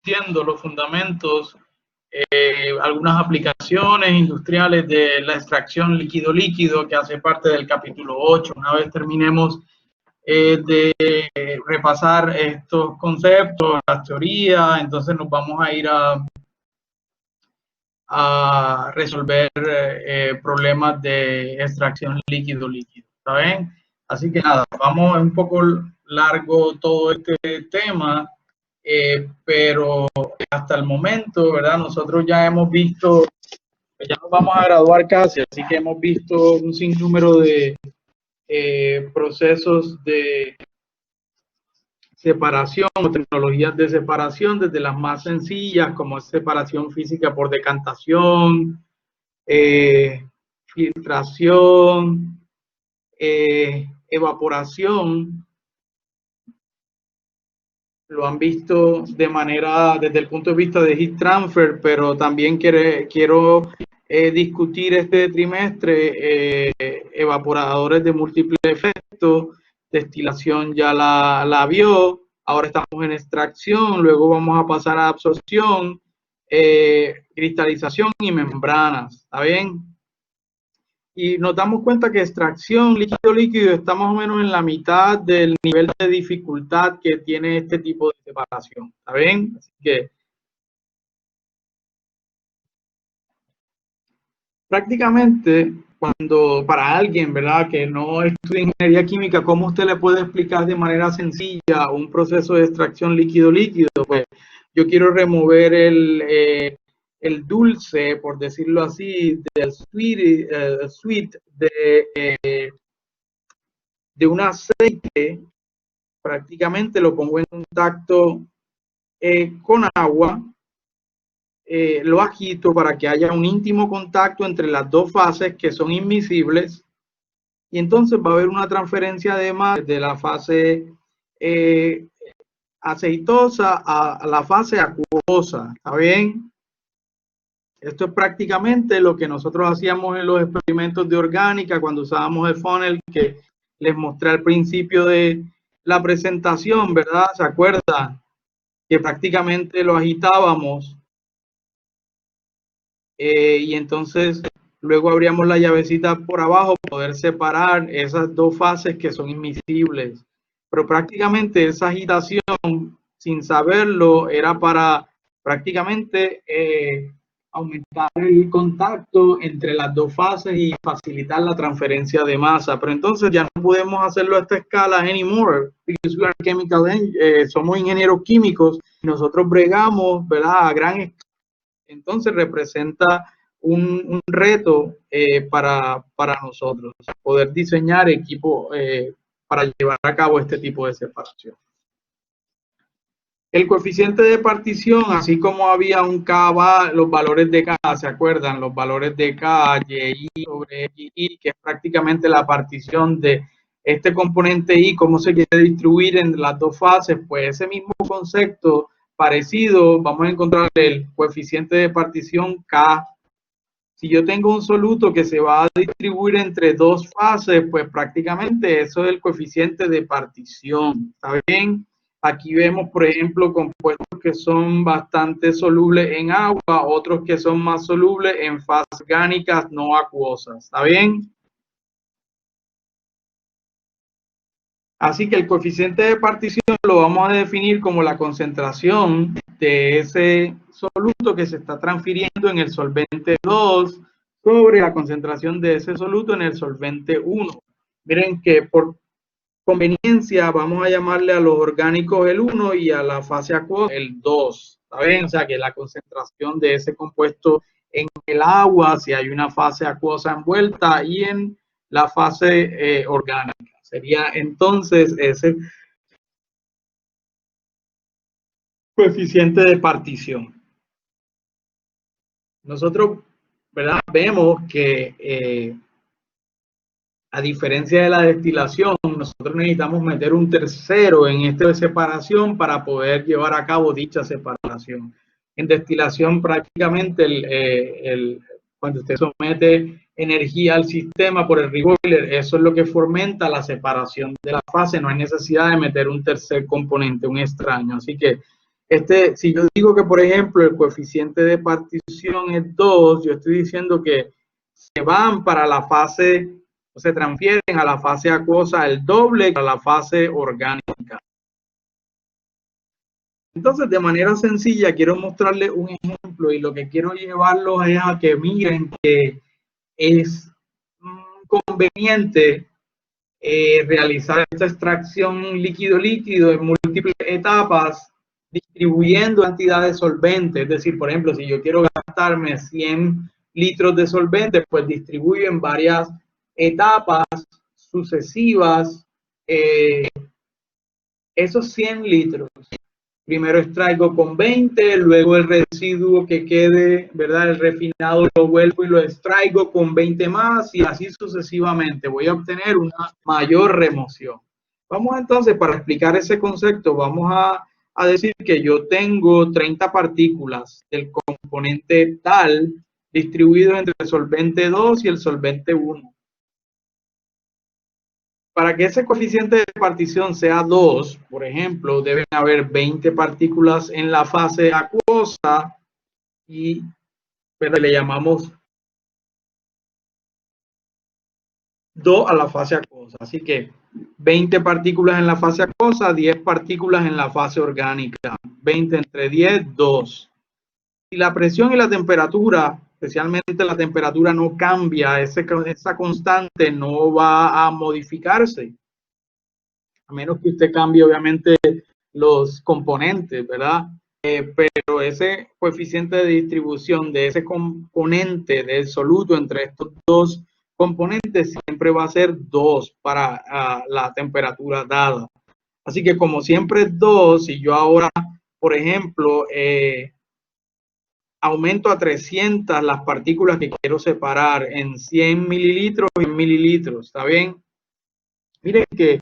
discutiendo los fundamentos, algunas aplicaciones industriales de la extracción líquido-líquido, que hace parte del capítulo 8. Una vez terminemos de repasar estos conceptos, las teorías, entonces nos vamos a ir a resolver problemas de extracción líquido-líquido. ¿Está bien? Así que nada, vamos un poco largo todo este tema, pero hasta el momento, ¿verdad? Nosotros ya hemos visto, ya nos vamos a graduar casi, así que hemos visto un sinnúmero de procesos de separación o tecnologías de separación, desde las más sencillas como es separación física por decantación, filtración, evaporación. Lo han visto de manera, desde el punto de vista de heat transfer, pero también quiero discutir este trimestre evaporadores de múltiples efectos. Destilación ya la vio, ahora estamos en extracción, luego vamos a pasar a absorción, cristalización y membranas. ¿Está bien? Y nos damos cuenta que extracción líquido-líquido está más o menos en la mitad del nivel de dificultad que tiene este tipo de separación. ¿Está bien? Así que prácticamente cuando para alguien, ¿verdad?, que no estudia ingeniería química, ¿cómo usted le puede explicar de manera sencilla un proceso de extracción líquido-líquido? Pues yo quiero remover el dulce, por decirlo así, del sweet de un aceite, prácticamente lo pongo en contacto con agua, lo agito para que haya un íntimo contacto entre las dos fases que son invisibles, y entonces va a haber una transferencia de masa de la fase aceitosa a la fase acuosa. ¿Está bien? Esto es prácticamente lo que nosotros hacíamos en los experimentos de orgánica cuando usábamos el funnel que les mostré al principio de la presentación, ¿verdad? ¿Se acuerdan? Que prácticamente lo agitábamos y entonces luego abríamos la llavecita por abajo para poder separar esas dos fases que son invisibles. Pero prácticamente esa agitación, sin saberlo, era para prácticamente aumentar el contacto entre las dos fases y facilitar la transferencia de masa. Pero entonces ya no podemos hacerlo a esta escala anymore, because we are chemical somos ingenieros químicos, y nosotros bregamos, ¿verdad?, a gran escala. Entonces representa un reto para nosotros, poder diseñar equipos para llevar a cabo este tipo de separación. El coeficiente de partición, así como había un K, los valores de K, ¿se acuerdan? Los valores de K, Y sobre Y, que es prácticamente la partición de este componente Y, cómo se quiere distribuir en las dos fases, pues ese mismo concepto parecido, vamos a encontrar el coeficiente de partición K. Si yo tengo un soluto que se va a distribuir entre dos fases, pues prácticamente eso es el coeficiente de partición. ¿Está bien? Aquí vemos, por ejemplo, compuestos que son bastante solubles en agua, otros que son más solubles en fases orgánicas no acuosas. ¿Está bien? Así que el coeficiente de partición lo vamos a definir como la concentración de ese soluto que se está transfiriendo en el solvente 2 sobre la concentración de ese soluto en el solvente 1. Miren que por conveniencia vamos a llamarle a los orgánicos el 1 y a la fase acuosa el 2. ¿Está bien? O sea que la concentración de ese compuesto en el agua, si hay una fase acuosa envuelta, y en la fase orgánica. Sería entonces ese coeficiente de partición. Nosotros, ¿verdad?, vemos que a diferencia de la destilación, nosotros necesitamos meter un tercero en esta separación para poder llevar a cabo dicha separación. En destilación prácticamente cuando usted somete energía al sistema por el reboiler, eso es lo que fomenta la separación de la fase, no hay necesidad de meter un tercer componente, un extraño. Así que Si yo digo que, por ejemplo, el coeficiente de partición es 2, yo estoy diciendo que se van para la fase, o se transfieren a la fase acuosa el doble que a la fase orgánica. Entonces, de manera sencilla, quiero mostrarles un ejemplo y lo que quiero llevarlos es a que miren que es conveniente realizar esta extracción líquido-líquido en múltiples etapas, distribuyendo cantidad de solvente. Es decir, por ejemplo, si yo quiero gastarme 100 litros de solvente, pues distribuyo en varias etapas sucesivas esos 100 litros. Primero extraigo con 20, luego el residuo que quede, ¿verdad? El refinado lo vuelvo y lo extraigo con 20 más y así sucesivamente. Voy a obtener una mayor remoción. Vamos entonces, para explicar ese concepto, vamos a decir que yo tengo 30 partículas del componente tal distribuido entre el solvente 2 y el solvente 1. Para que ese coeficiente de partición sea 2, por ejemplo, deben haber 20 partículas en la fase acuosa y le llamamos 2 a la fase acuosa. Así que 20 partículas en la fase acuosa, 10 partículas en la fase orgánica. 20 entre 10, 2. Si la presión y la temperatura, especialmente la temperatura, no cambia, esa constante no va a modificarse. A menos que usted cambie, obviamente, los componentes, ¿verdad? Pero ese coeficiente de distribución de ese componente del soluto entre estos dos componentes siempre va a ser 2 para la temperatura dada. Así que como siempre es 2, si yo ahora, por ejemplo, aumento a 300 las partículas que quiero separar en 100 mililitros y en mililitros, ¿está bien? Miren que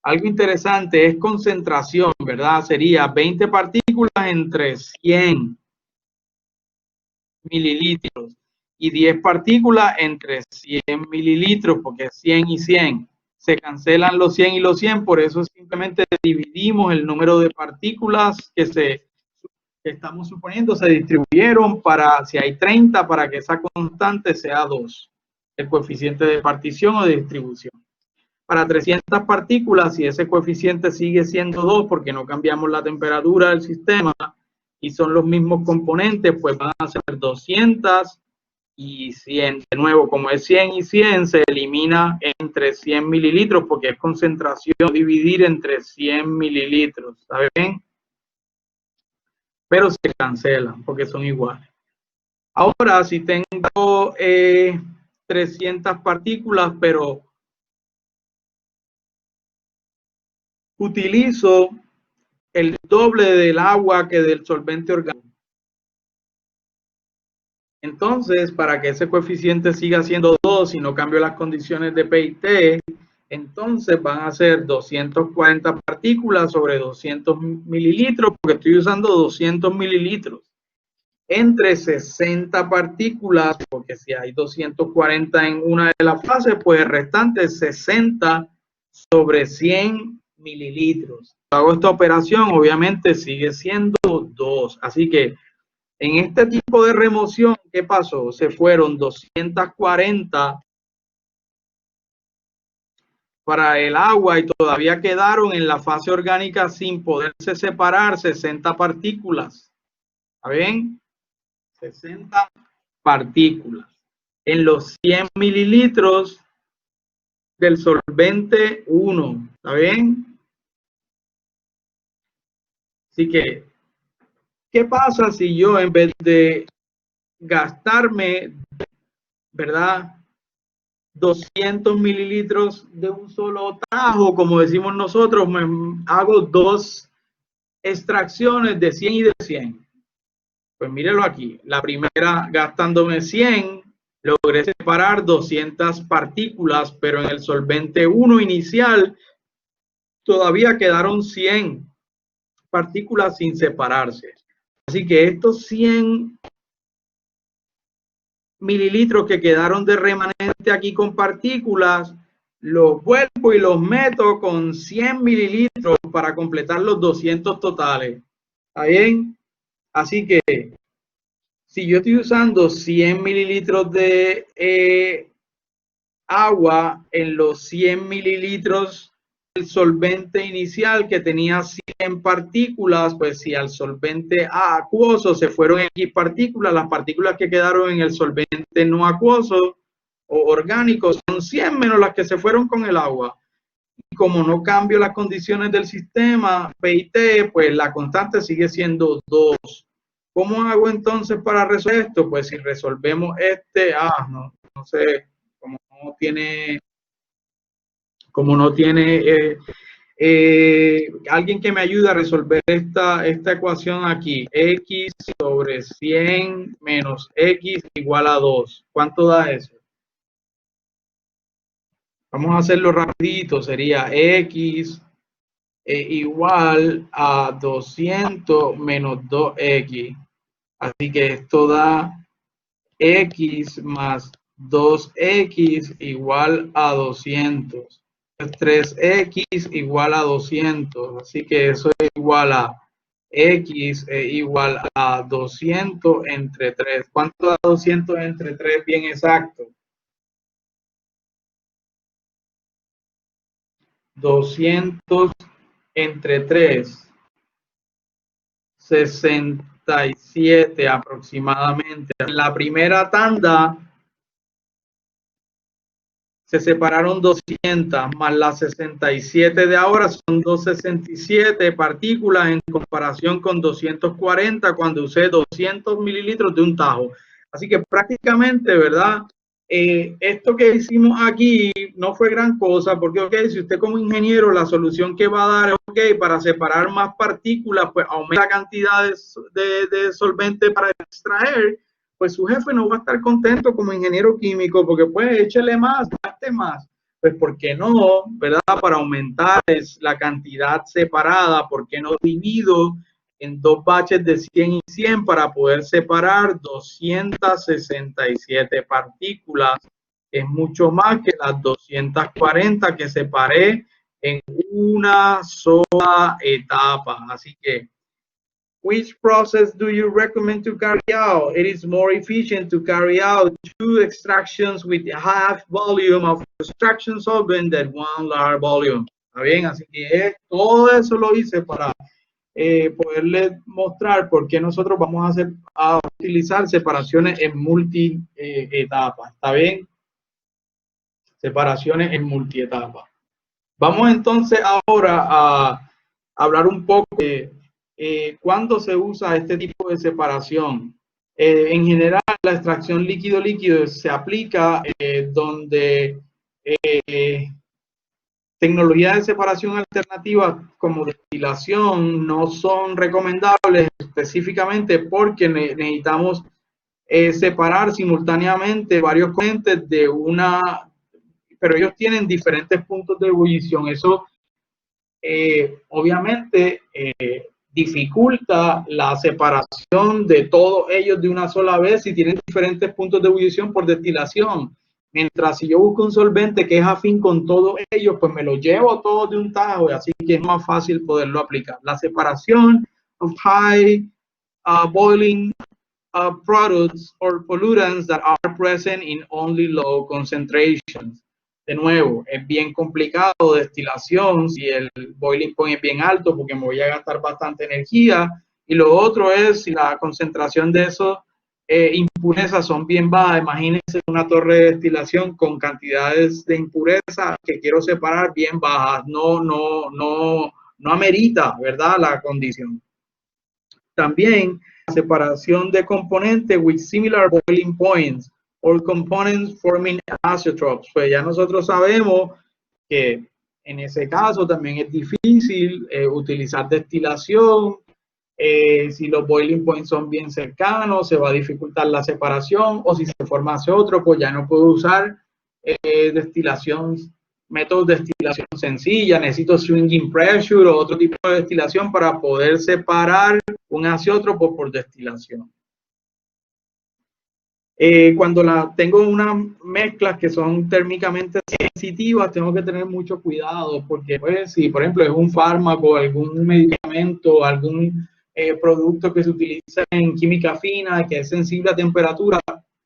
algo interesante es concentración, ¿verdad? Sería 20 partículas entre 100 mililitros y 10 partículas entre 100 mililitros, porque 100 y 100. Se cancelan los 100 y los 100, por eso simplemente dividimos el número de partículas que estamos suponiendo se distribuyeron para, si hay 30, para que esa constante sea 2, el coeficiente de partición o de distribución. Para 300 partículas, si ese coeficiente sigue siendo 2 porque no cambiamos la temperatura del sistema y son los mismos componentes, pues van a ser 200 y 100. De nuevo, como es 100 y 100, se elimina entre 100 mililitros porque es concentración dividir entre 100 mililitros. ¿Está bien? Pero se cancelan porque son iguales. Ahora, si tengo 300 partículas, pero utilizo el doble del agua que del solvente orgánico. Entonces, para que ese coeficiente siga siendo 2 y no cambio las condiciones de P y T, entonces van a ser 240 partículas sobre 200 mililitros, porque estoy usando 200 mililitros. Entre 60 partículas, porque si hay 240 en una de las fases, pues el restante es 60 sobre 100 mililitros. Hago esta operación, obviamente sigue siendo 2. Así que en este tipo de remoción, ¿qué pasó? Se fueron 240 para el agua y todavía quedaron en la fase orgánica sin poderse separar 60 partículas. ¿Está bien? 60 partículas. En los 100 mililitros del solvente 1. ¿Está bien? Así que, ¿qué pasa si yo en vez de gastarme, ¿verdad?, 200 mililitros de un solo tajo, como decimos nosotros, me hago 2 extracciones de 100 y de 100? Pues mírelo aquí. La primera, gastándome 100, logré separar 200 partículas, pero en el solvente 1 inicial todavía quedaron 100 partículas sin separarse. Así que estos 100 mililitros que quedaron de remanente aquí con partículas, los vuelvo y los meto con 100 mililitros para completar los 200 totales. ¿Está bien? Así que si yo estoy usando 100 mililitros de agua en los 100 mililitros del solvente inicial que tenía 100 partículas, pues si al solvente acuoso se fueron X partículas, las partículas que quedaron en el solvente no acuoso o orgánico son 100 menos las que se fueron con el agua. Y como no cambio las condiciones del sistema P y T, pues la constante sigue siendo 2. ¿Cómo hago entonces para resolver esto? Pues si resolvemos no sé, como no tiene alguien que me ayude a resolver esta ecuación aquí, x sobre 100 menos x igual a 2. ¿Cuánto da eso? Vamos a hacerlo rapidito, sería x igual a 200 menos 2x. Así que esto da x más 2x igual a 200. 3x igual a 200. Así que eso es igual a x igual a 200 entre 3. ¿Cuánto da 200 entre 3? Bien exacto. 200 entre 3. 67 aproximadamente. En la primera tanda se separaron 200, más las 67 de ahora son 267 partículas en comparación con 240 cuando usé 200 mililitros de un tajo. Así que prácticamente, ¿verdad? Esto que hicimos aquí no fue gran cosa porque, ok, si usted como ingeniero la solución que va a dar es, ok, para separar más partículas, pues aumenta la cantidad de solvente para extraer, pues su jefe no va a estar contento como ingeniero químico porque pues échele más, gaste más. Pues ¿por qué no? ¿Verdad? Para aumentar la cantidad separada, ¿por qué no divido en dos baches de 100 y 100 para poder separar 267 partículas? Es mucho más que las 240 que separé en una sola etapa. Así que which process do you recommend to carry out? It is more efficient to carry out 2 extractions with half volume of extraction solvent than 1 large volume. ¿Está bien? Así que todo eso lo hice para poderles mostrar por qué nosotros vamos a utilizar separaciones en multi-etapas. ¿Está bien? Separaciones en multi-etapas. Vamos entonces ahora a hablar un poco de cuándo se usa este tipo de separación. En general, la extracción líquido-líquido se aplica donde tecnologías de separación alternativa como destilación no son recomendables específicamente porque necesitamos separar simultáneamente varios componentes de una, pero ellos tienen diferentes puntos de ebullición. Eso obviamente dificulta la separación de todos ellos de una sola vez si tienen diferentes puntos de ebullición por destilación. Mientras si yo busco un solvente que es afín con todos ellos, pues me lo llevo todo de un tajo, así que es más fácil poderlo aplicar. La separación of high boiling products or pollutants that are present in only low concentrations. De nuevo, es bien complicado destilación si el boiling point es bien alto porque me voy a gastar bastante energía. Y lo otro es si la concentración de esos impurezas son bien bajas. Imagínense una torre de destilación con cantidades de impurezas que quiero separar bien bajas. No amerita, ¿verdad? La condición. También la separación de componentes with similar boiling points or components forming azeotropes. Pues ya nosotros sabemos que en ese caso también es difícil utilizar destilación. Si los boiling points son bien cercanos, se va a dificultar la separación, o si se forma otro, pues ya no puedo usar destilación, métodos de destilación sencilla, necesito swinging pressure o otro tipo de destilación para poder separar un azeótropo por destilación. Cuando tengo unas mezclas que son térmicamente sensitivas, tengo que tener mucho cuidado porque pues, si por ejemplo es un fármaco, algún medicamento, algún producto que se utiliza en química fina, que es sensible a temperatura.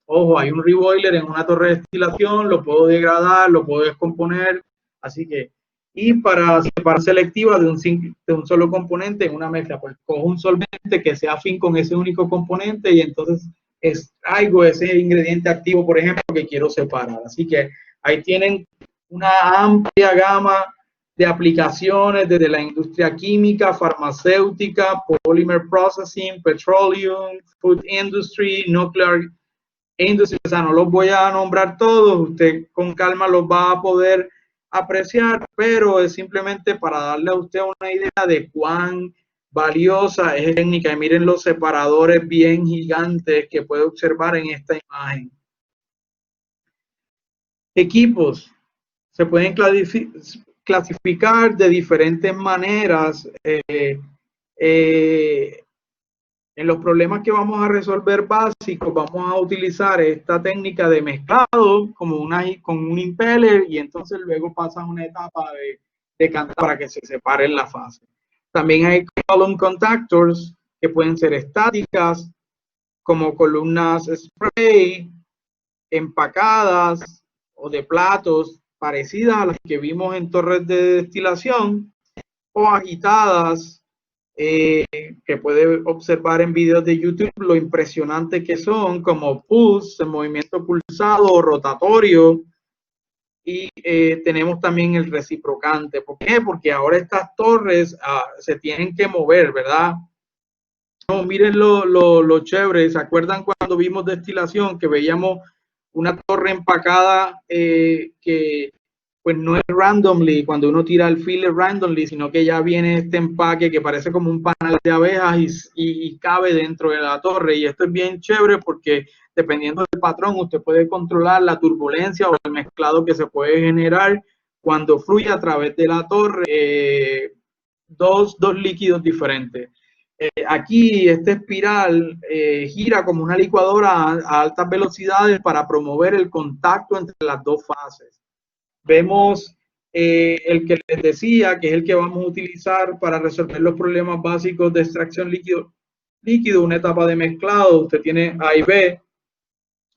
Ojo, hay un reboiler en una torre de destilación, lo puedo degradar, lo puedo descomponer, así que, y para separar selectiva de un solo componente en una mezcla, pues cojo un solvente que sea afín con ese único componente y entonces extraigo ese ingrediente activo, por ejemplo, que quiero separar. Así que ahí tienen una amplia gama de aplicaciones desde la industria química, farmacéutica, polymer processing, petroleum, food industry, nuclear industry. O sea, no los voy a nombrar todos, usted con calma los va a poder apreciar, pero es simplemente para darle a usted una idea de cuán valiosa es la técnica. Y miren los separadores bien gigantes que puede observar en esta imagen. Equipos se pueden clasificar de diferentes maneras. En los problemas que vamos a resolver básicos, vamos a utilizar esta técnica de mezclado como con un impeller y entonces luego pasan una etapa de cantar para que se separen la fase. También hay column contactors que pueden ser estáticas, como columnas spray, empacadas o de platos parecidas a las que vimos en torres de destilación, o agitadas, que puede observar en videos de YouTube lo impresionante que son, como pulse, movimiento pulsado o rotatorio. Y tenemos también el reciprocante. ¿Por qué? Porque ahora estas torres se tienen que mover, ¿verdad? No, miren lo chévere. ¿Se acuerdan cuando vimos destilación que veíamos una torre empacada que pues no es randomly, cuando uno tira el filler randomly, sino que ya viene este empaque que parece como un panal de abejas y cabe dentro de la torre? Y esto es bien chévere porque dependiendo del patrón, usted puede controlar la turbulencia o el mezclado que se puede generar cuando fluye a través de la torre dos líquidos diferentes. Aquí esta espiral gira como una licuadora a altas velocidades para promover el contacto entre las dos fases. Vemos el que les decía, que es el que vamos a utilizar para resolver los problemas básicos de extracción líquido, una etapa de mezclado. Usted tiene A y B,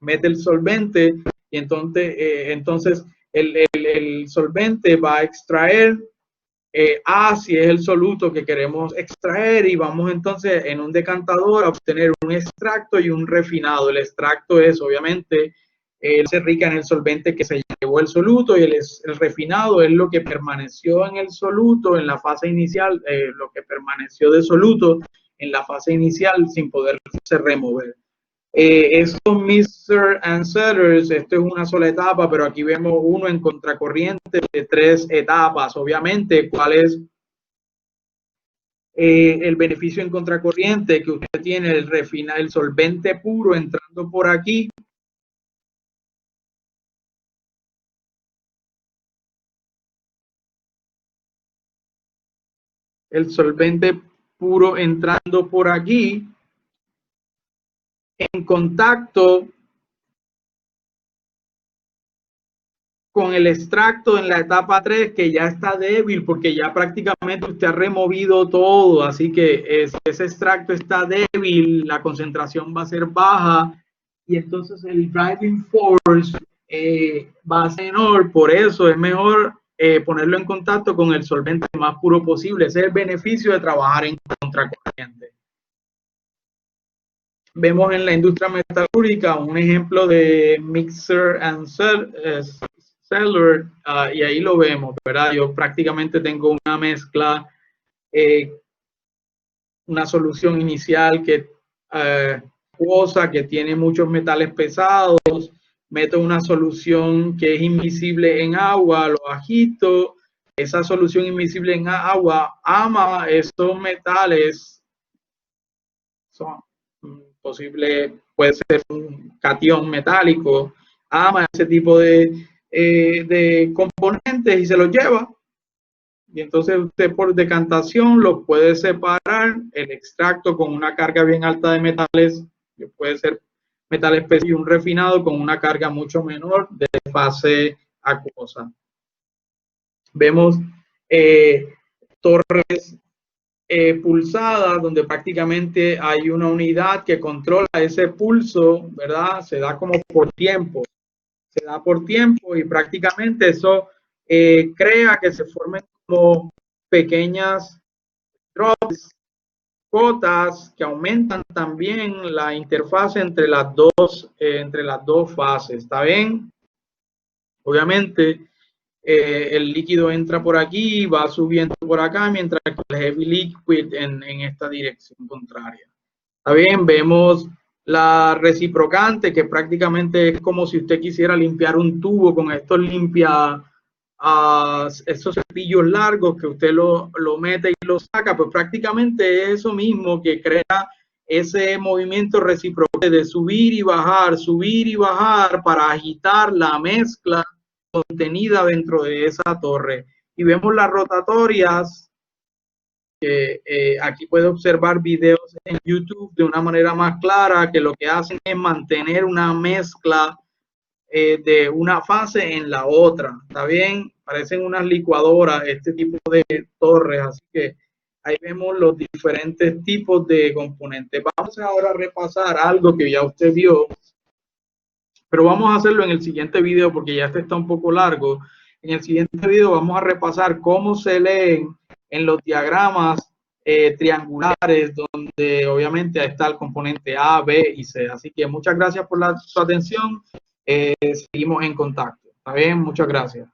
mete el solvente y entonces el solvente va a extraer A si es el soluto que queremos extraer, y vamos entonces en un decantador a obtener un extracto y un refinado. El extracto es obviamente se rica en el solvente que se llevó el soluto, y el refinado es lo que permaneció en el soluto en la fase inicial, lo que permaneció de soluto en la fase inicial sin poderse remover. Estos mixer and setters, esto es una sola etapa, pero aquí vemos uno en contracorriente de 3 etapas. Obviamente, ¿cuál es el beneficio en contracorriente? Que usted tiene el solvente puro entrando por aquí. El solvente puro entrando por aquí en contacto con el extracto en la etapa 3, que ya está débil porque ya prácticamente usted ha removido todo, así que ese extracto está débil, la concentración va a ser baja y entonces el driving force va a ser menor. Por eso es mejor ponerlo en contacto con el solvente más puro posible. Ese es el beneficio de trabajar en contracorriente. Vemos en la industria metalúrgica un ejemplo de mixer and seller, y ahí lo vemos, ¿verdad? Yo prácticamente tengo una mezcla, una solución inicial que acuosa, que tiene muchos metales pesados. Meto una solución que es invisible en agua, lo agito. Esa solución invisible en agua ama estos metales. Son posible, puede ser un catión metálico, ama ese tipo de componentes y se los lleva. Y entonces usted por decantación lo puede separar, el extracto con una carga bien alta de metales, que puede ser metal espeso, y un refinado con una carga mucho menor de fase acuosa. Vemos torres pulsadas, donde prácticamente hay una unidad que controla ese pulso, ¿verdad? Se da como por tiempo. Se da por tiempo y prácticamente eso crea que se formen como pequeñas drops, cotas que aumentan también la interfaz entre las dos fases. ¿Está bien? Obviamente el líquido entra por aquí, va subiendo por acá, mientras que el heavy liquid en esta dirección contraria. ¿Está bien? Vemos la reciprocante, que prácticamente es como si usted quisiera limpiar un tubo con estos esos cepillos largos que usted lo mete y lo saca, pues prácticamente es eso mismo que crea ese movimiento recíproco de subir y bajar para agitar la mezcla contenida dentro de esa torre. Y vemos las rotatorias, que aquí puede observar videos en YouTube de una manera más clara, que lo que hacen es mantener una mezcla de una fase en la otra. ¿Está bien? Parecen unas licuadoras este tipo de torres, así que ahí vemos los diferentes tipos de componentes. Vamos ahora a repasar algo que ya usted vio, pero vamos a hacerlo en el siguiente video porque ya este está un poco largo. En el siguiente video vamos a repasar cómo se leen en los diagramas triangulares, donde obviamente está el componente A, B y C. Así que muchas gracias por su atención. Seguimos en contacto. ¿Está bien? Muchas gracias.